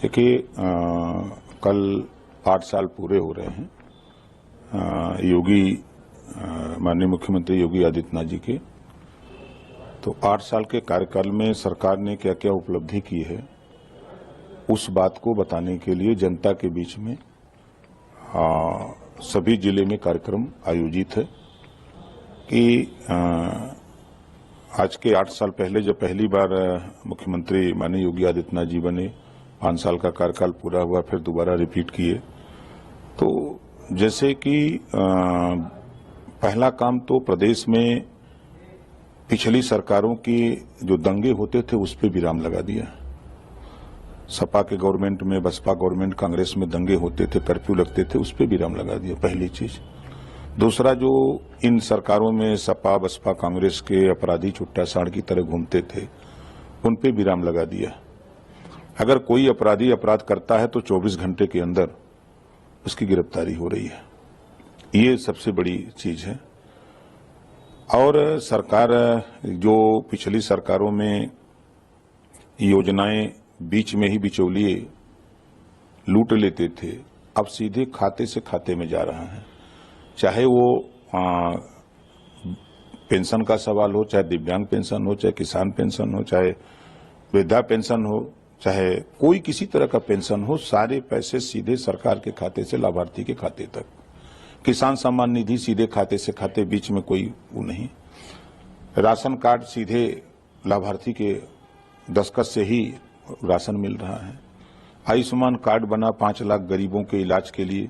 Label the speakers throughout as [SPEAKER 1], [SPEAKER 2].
[SPEAKER 1] देखिए, कल 8 साल पूरे हो रहे हैं माननीय मुख्यमंत्री योगी आदित्यनाथ जी के। तो 8 साल के कार्यकाल में सरकार ने क्या क्या उपलब्धि की है, उस बात को बताने के लिए जनता के बीच में सभी जिले में कार्यक्रम आयोजित है कि आज के 8 साल पहले जब पहली बार मुख्यमंत्री माननीय योगी आदित्यनाथ जी बने, 5 साल का कार्यकाल पूरा हुआ, फिर दोबारा रिपीट किए। तो जैसे कि पहला काम तो प्रदेश में पिछली सरकारों के जो दंगे होते थे उस पर विराम लगा दिया। सपा के गवर्नमेंट में, बसपा गवर्नमेंट, कांग्रेस में दंगे होते थे, कर्फ्यू लगते थे, उस पर विराम लगा दिया, पहली चीज। दूसरा, जो इन सरकारों में सपा बसपा कांग्रेस के अपराधी चुट्टा साड़ की तरह घूमते थे, उन पे विराम लगा दिया। अगर कोई अपराधी अपराध करता है तो 24 घंटे के अंदर उसकी गिरफ्तारी हो रही है। ये सबसे बड़ी चीज है। और सरकार जो पिछली सरकारों में योजनाएं बीच में ही बिचौलिए लूट लेते थे, अब सीधे खाते से खाते में जा रहा है। चाहे वो पेंशन का सवाल हो, चाहे दिव्यांग पेंशन हो, चाहे किसान पेंशन हो, चाहे वृद्धा पेंशन हो, चाहे कोई किसी तरह का पेंशन हो, सारे पैसे सीधे सरकार के खाते से लाभार्थी के खाते तक। किसान सम्मान निधि सीधे खाते से खाते, बीच में कोई वो नहीं। राशन कार्ड सीधे लाभार्थी के दस्तखत से ही राशन मिल रहा है। आयुष्मान कार्ड बना 5 लाख गरीबों के इलाज के लिए,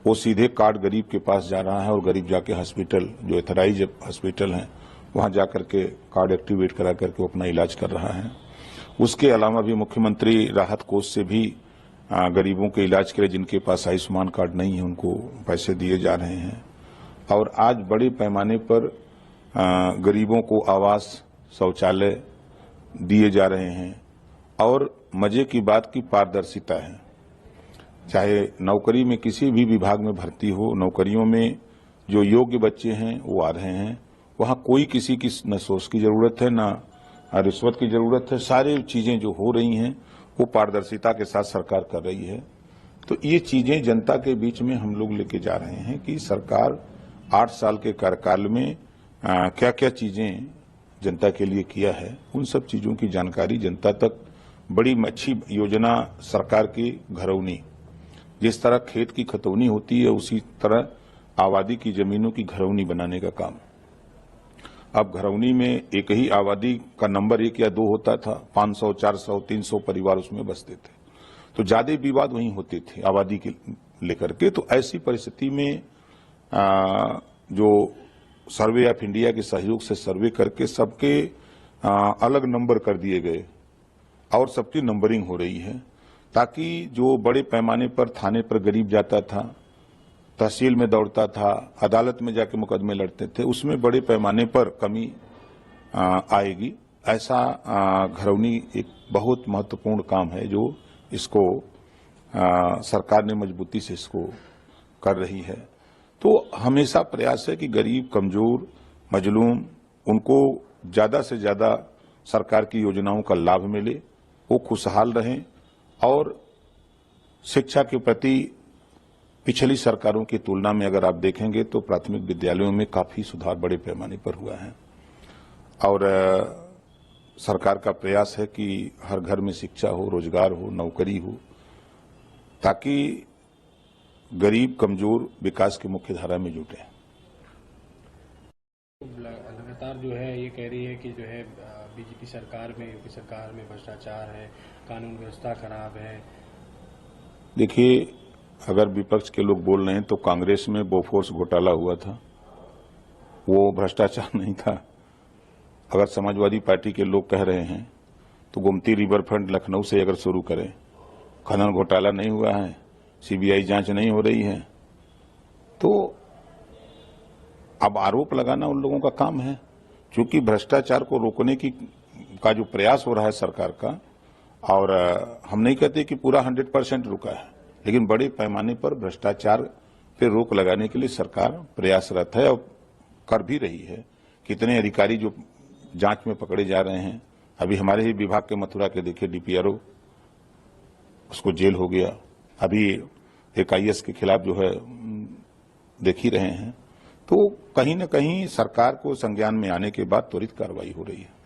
[SPEAKER 1] वो सीधे कार्ड गरीब के पास जा रहा है और गरीब जाके हॉस्पिटल, जो एथराइज हॉस्पिटल हैं, वहां जाकर के कार्ड एक्टिवेट करा करके वो अपना इलाज कर रहा है। उसके अलावा भी मुख्यमंत्री राहत कोष से भी गरीबों के इलाज के लिए जिनके पास आयुष्मान कार्ड नहीं है उनको पैसे दिए जा रहे हैं। और आज बड़े पैमाने पर गरीबों को आवास, शौचालय दिए जा रहे हैं। और मजे की बात की पारदर्शिता है। चाहे नौकरी में किसी भी विभाग में भर्ती हो, नौकरियों में जो योग्य बच्चे हैं वो आ रहे हैं। वहां कोई किसी की न सोच की जरूरत है, न रिश्वत की जरूरत है। सारी चीजें जो हो रही हैं वो पारदर्शिता के साथ सरकार कर रही है। तो ये चीजें जनता के बीच में हम लोग लेके जा रहे हैं कि सरकार 8 साल के कार्यकाल में क्या क्या चीजें जनता के लिए किया है, उन सब चीजों की जानकारी जनता तक। बड़ी अच्छी योजना सरकार की घरौनी, जिस तरह खेत की खतौनी होती है उसी तरह आबादी की जमीनों की घरौनी बनाने का काम। अब घरौनी में एक ही आबादी का नंबर 1 या 2 होता था, 500, 400, 300 परिवार उसमें बसते थे, तो ज्यादा विवाद वहीं होते थे आबादी के लेकर के। तो ऐसी परिस्थिति में जो सर्वे ऑफ इंडिया के सहयोग से सर्वे करके सबके अलग नंबर कर दिए गए और सबकी नंबरिंग हो रही है, ताकि जो बड़े पैमाने पर थाने पर गरीब जाता था, तहसील में दौड़ता था, अदालत में जाके मुकदमे लड़ते थे, उसमें बड़े पैमाने पर कमी आएगी। ऐसा घरौनी एक बहुत महत्वपूर्ण काम है जो इसको सरकार ने मजबूती से इसको कर रही है। तो हमेशा प्रयास है कि गरीब, कमजोर, मजलूम, उनको ज्यादा से ज्यादा सरकार की योजनाओं का लाभ मिले, वो खुशहाल रहें। और शिक्षा के प्रति पिछली सरकारों की तुलना में अगर आप देखेंगे तो प्राथमिक विद्यालयों में काफी सुधार बड़े पैमाने पर हुआ है। और सरकार का प्रयास है कि हर घर में शिक्षा हो, रोजगार हो, नौकरी हो, ताकि गरीब, कमजोर विकास की मुख्य धारा में जुटे।
[SPEAKER 2] लगातार जो है ये कह रही है कि जो है बीजेपी सरकार में, यूपी सरकार में भ्रष्टाचार है, कानून व्यवस्था खराब है।
[SPEAKER 1] देखिए, अगर विपक्ष के लोग बोल रहे हैं तो कांग्रेस में बोफोर्स घोटाला हुआ था, वो भ्रष्टाचार नहीं था। अगर समाजवादी पार्टी के लोग कह रहे हैं तो गोमती रिवर फ्रंट लखनऊ से अगर शुरू करें, खनन घोटाला नहीं हुआ है, सीबीआई जांच नहीं हो रही है, तो अब आरोप लगाना उन लोगों का काम है। क्योंकि भ्रष्टाचार को रोकने का जो प्रयास हो रहा है सरकार का, और हम नहीं कहते कि पूरा 100% रुका है, लेकिन बड़े पैमाने पर भ्रष्टाचार पे रोक लगाने के लिए सरकार प्रयासरत है और कर भी रही है। कितने अधिकारी जो जांच में पकड़े जा रहे हैं। अभी हमारे ही विभाग के मथुरा के देखिए डीपीआरओ उसको जेल हो गया। अभी एक IAS के खिलाफ जो है देख ही रहे हैं। तो कहीं न कहीं सरकार को संज्ञान में आने के बाद त्वरित कार्रवाई हो रही है।